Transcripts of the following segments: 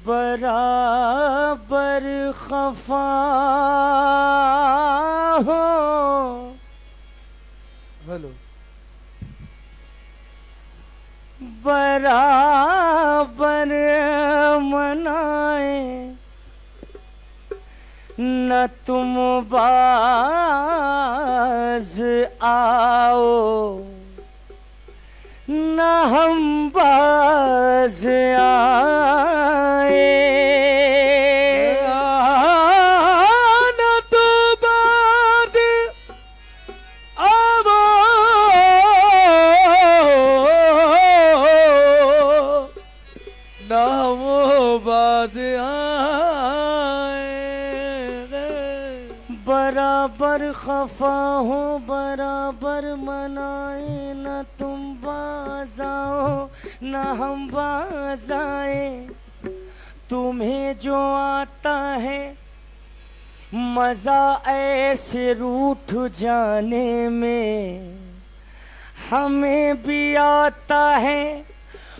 बराबर खफा हो। हेलो बराबर मनाए न तुम बाज आओ न हम बाज आए। न तो बाद आवो न वो बाद आए। बराबर खफा हो बराबर मनाए न तुम बाज आओ न हम बाज आए। तुम्हें जो आता है मजा ऐसे रूठ जाने में, हमें भी आता है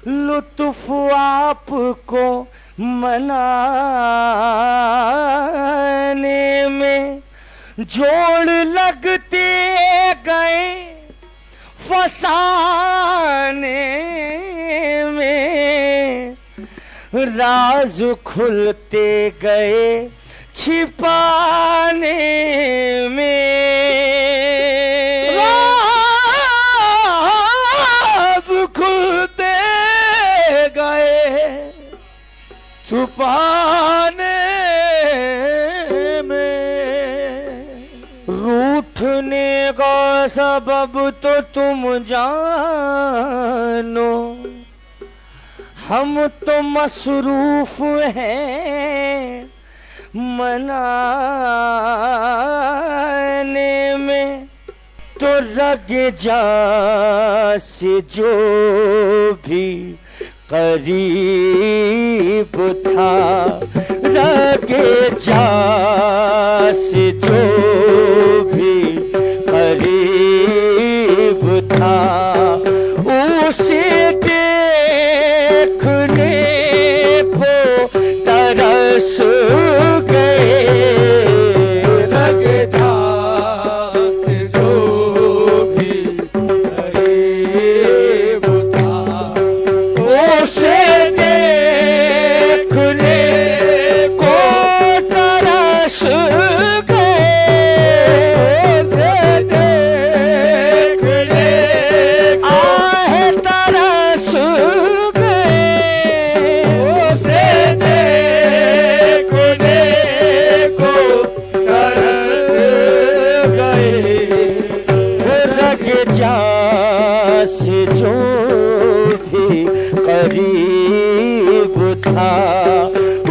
लुत्फ आपको मनाने में। जोड़ लगते गए फसाने में, राज खुलते गए छिपाने में। राज खुलते गए छुपाने में। रूठने का सबब तो तुम जानो, हम तो मसरूफ हैं मनाने में। तो रग जा से जो भी करीब था, रग जा से जो भी करीब था, उसे देखने को तरस गए। रग जा से जो भी करीब था, उसे देखने को तरस गए। देखने आहे तरस गए। उसे देखने को तरस गए। रग जा से जो भी करीब था,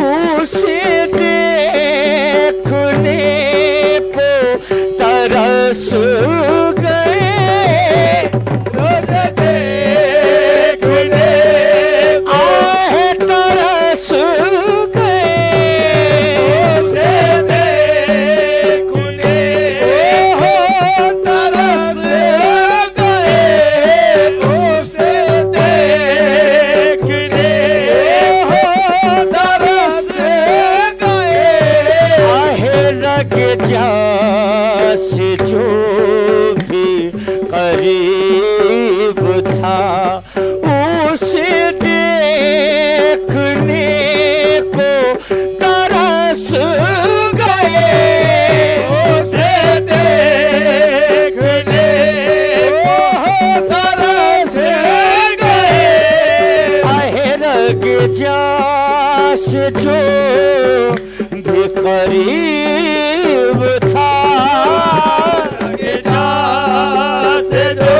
उसे देखने को तरस गए। उसे देखने आहे तरस गए। उसे देखने को तरस गए। उसे देखने को तरस गए। आहे रग जा से जो भी करीब था, उसे देखने को तरस गए। उसे देखने को तरस गए। आहे रग जा से जो भी करीब था, रग जा से जो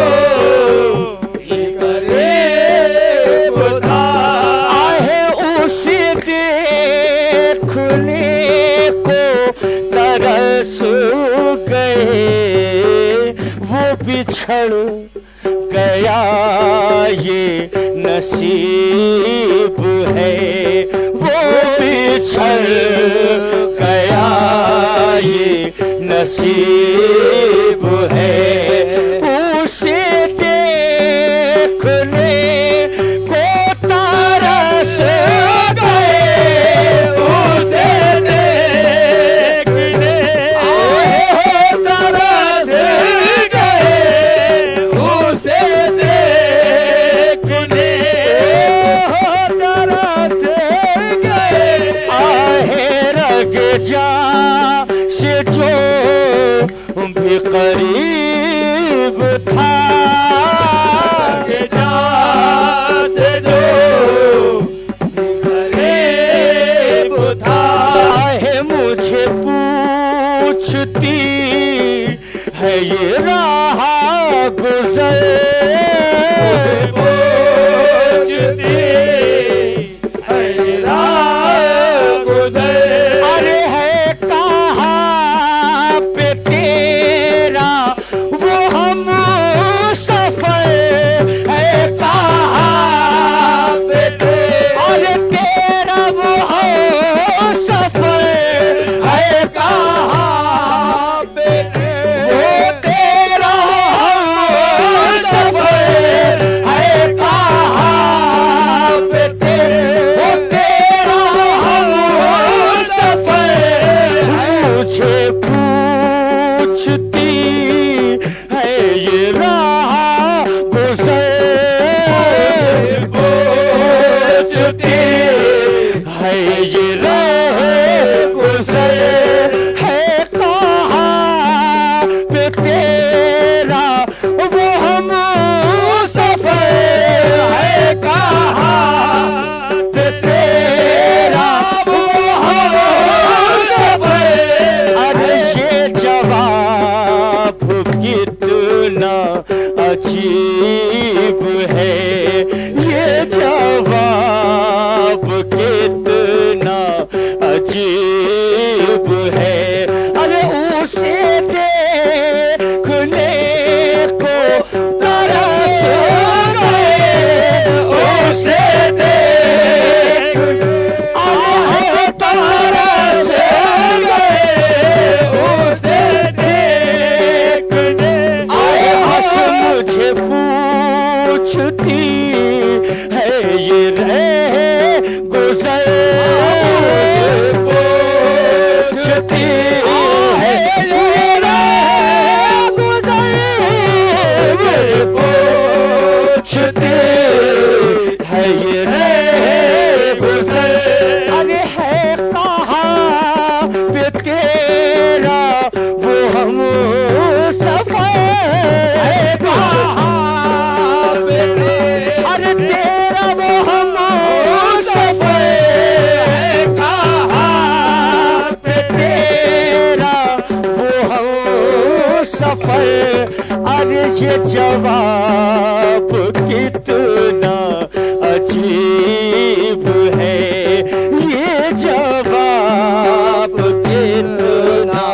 भी करीब था, आहे उसे देखने को तरस गए। वो बिछड़ गया ये नसीब है, वो बिछड़ गया ये नसीब है। उसे देखने को तरस गए। जा से जो भी करीब था, के जा से जो भी करीब था, है मुझे पूछती है ये राह गुजर, पूछती है राह गुजर। अरे है कहाँ पे तेरा वो हम सफर, है कहाँ पे तेरा, अरे तेरा वो हम सफर, है कहाँ पे वो तेरा हम सफर, है कहाँ पे वो तेरा हम सफर, मुझे पूछती है ये राह गुजर, पूछती है ये राह गुजर, है कहाँ पे तेरा वो हम सफर, है कहाँ पे तेरा वो हम सफर। अरे ये जवाब कितना अजीब है, ये जवाब कितना अजीब है, अरे उसे देखने को तरस गए, उसे देखने तरस गए, उसे देखने आए हंस मुझे पूछती है ये रह गुजर, पूछती है ये रह गुजर, पूछती है ये रह गुजर, अरे है कहाँ पे तेरा वो हम सफर, है कहाँ पे अरे तेरा वो हम सफर, है कहाँ पे तेरा वो हम सफर। अरे ये जवाब कितना अजीब है, ये जवाब कितना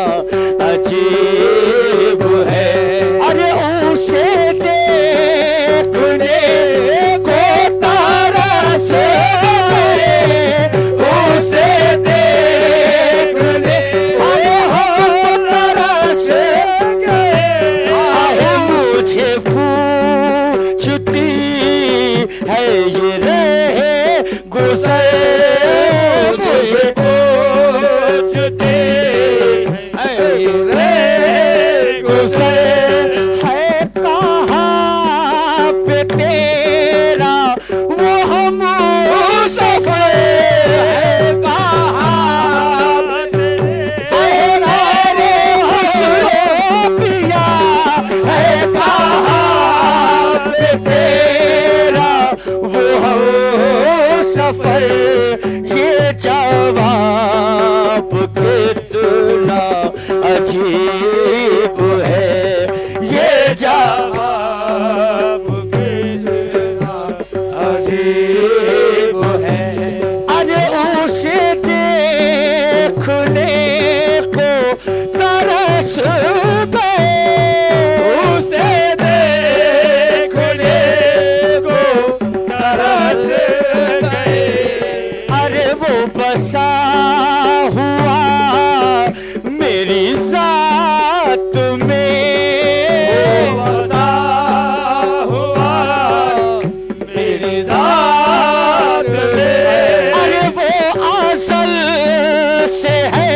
अजीब है, अरे उसे देखने को तरस गए, उसे देखने अरे हो तरस गए, आए मुझे पूछती है ये रह गुजर, मुझे पूछती है ये रह गुजर, है कहाँ पे तेरा वो हम सफर, है कहाँ पे तेरा रे हुस्न पिया, है कहाँ पे तेरा वो हम सफर, ये जवाब कितना अजीब है, ये जवाब कितना अजीब है, अरे उसे देखने को तरस गए, उसे देखने को तरस गए, अरे वो बसा हुआ मेरी जात में, वो बसा हुआ मेरी जात में, अरे वो असल से है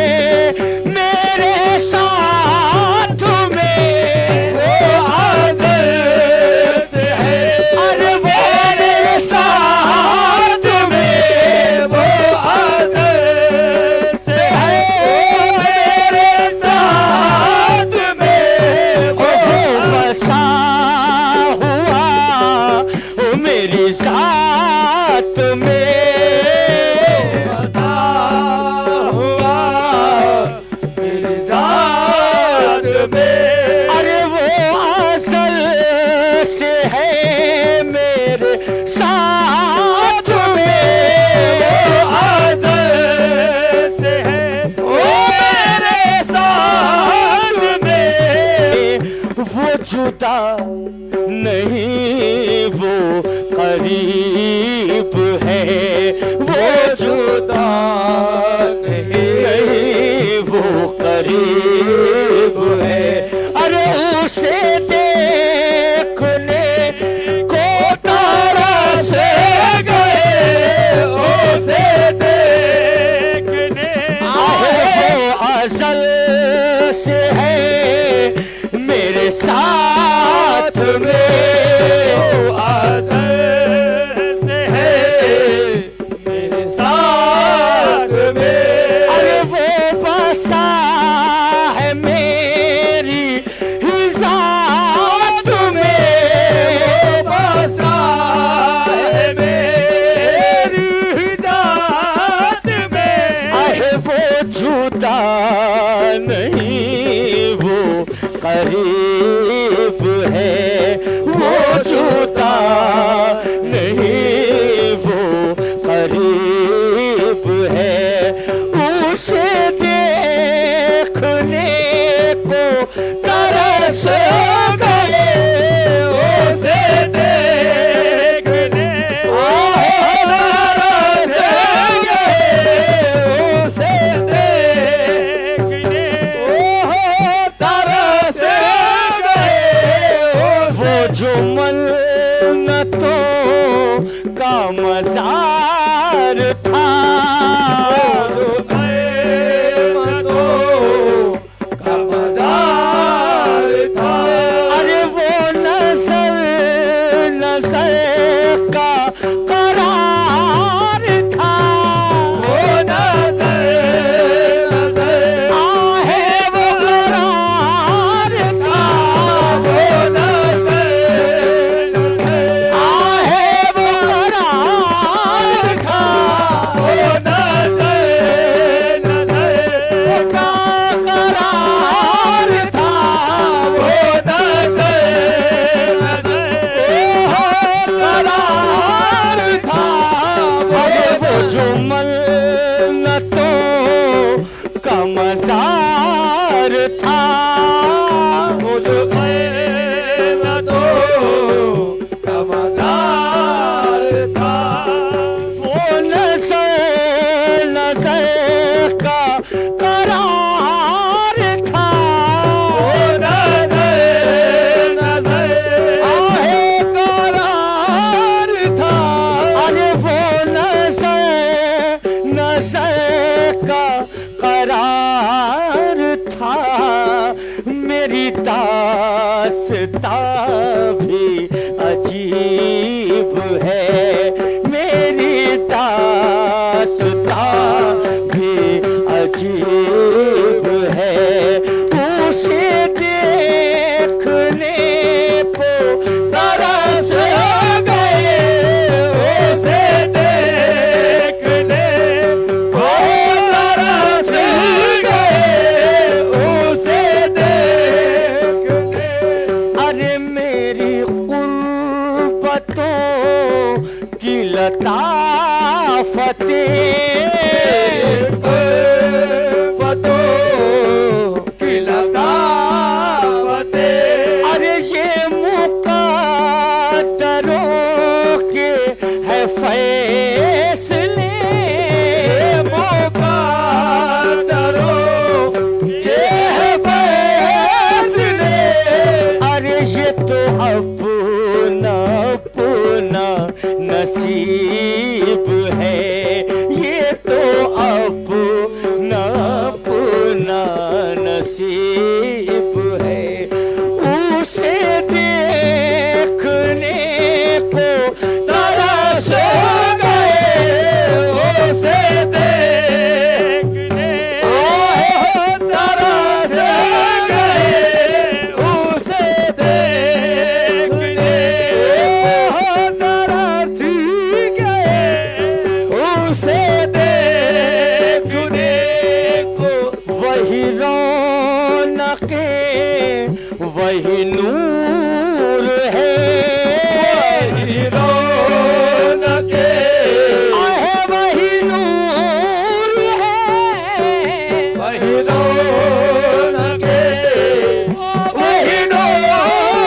मेरे साथ में, वो असल से है, अरे वो मेरे साथ में, वो असल से है जुदा नहीं वो करीब है, वो जुदा नहीं वो करीब है। अरे उसे देखने को तरस गए, उसे देखने आए, वो अज़ल से है मेरे साथ में, वो अज़ल से है मेरे साथ में। अरे वो बसा है मेरी ही ज़ात में, वो बसा है मेरी ही ज़ात में। अरे वो जुदा नहीं वो करीब है, वो जुदा नहीं वो करीब है। उसे देखने को तरस गए, उसे देखने को तरस गए, उसे देखने को तरस गए। वो जो मन्नतों का मज़ार था, जो मन्नतों का मज़ार था। अरे वो नज़र नज़र का करार था, वो नज़र नज़र आहे वो करार था, वो नज़र नज़र आहे वो करार था, वो नज़र नज़र का करार था, वो नज़र नज़र करार था। अरे वो जो मन्नतों का मज़ार था, वो जो मन्नतों का मज़ार था। वो नज़र नज़र का करार था, वो नज़र नज़र आहे करार था। अरे वो नज़र नज़र का करार था। मेरी दास्तां भी अजीब है, मेरी दास्तां भी अजीब है। उसे देखने को तरस गए, उसे देखने को तरस गए, उसे देखने। अरे मेरी कुर्बतों की लताफतें, कुर्बतों की लताफतें। अरे ये मुक़द्दरों के है फैसले, मुक़द्दरों के है फैसले। अरे ये तो अपना अपना नसीब है, ये तो अपना अपना नसीब है। उसे देखने को तरस गए, उसे देखने को तरस गए, उसे देखने को तरस गए, उसे देखने को। वही रौनक़े वही नूर है, वही रौनक़े आहे वही नूर है, वही रौनक़े वही नूर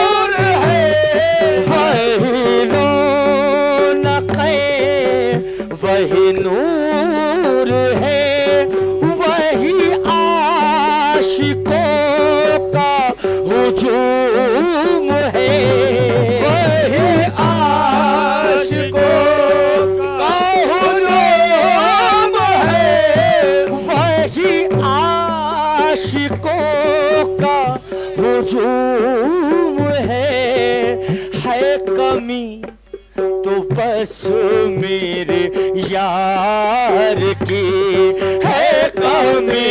कमी तो बस मेरे यार की है, कमी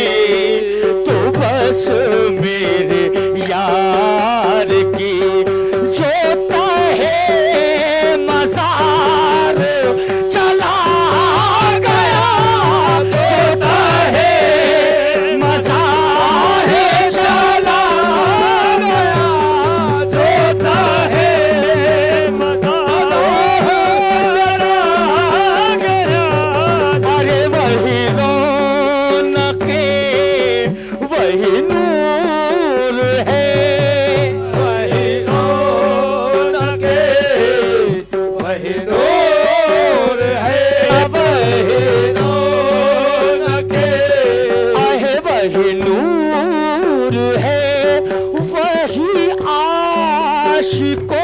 तो बस मेरे यार की। जो कहे मज़ार चला गया, जो कहे मज़ार चला गया, जो कहे मज़ार चला गया। अरे वही रौनके वही नूर है, वही रौनके वही नूर है, वही रौनके आहे वही नूर है, वही आशिकों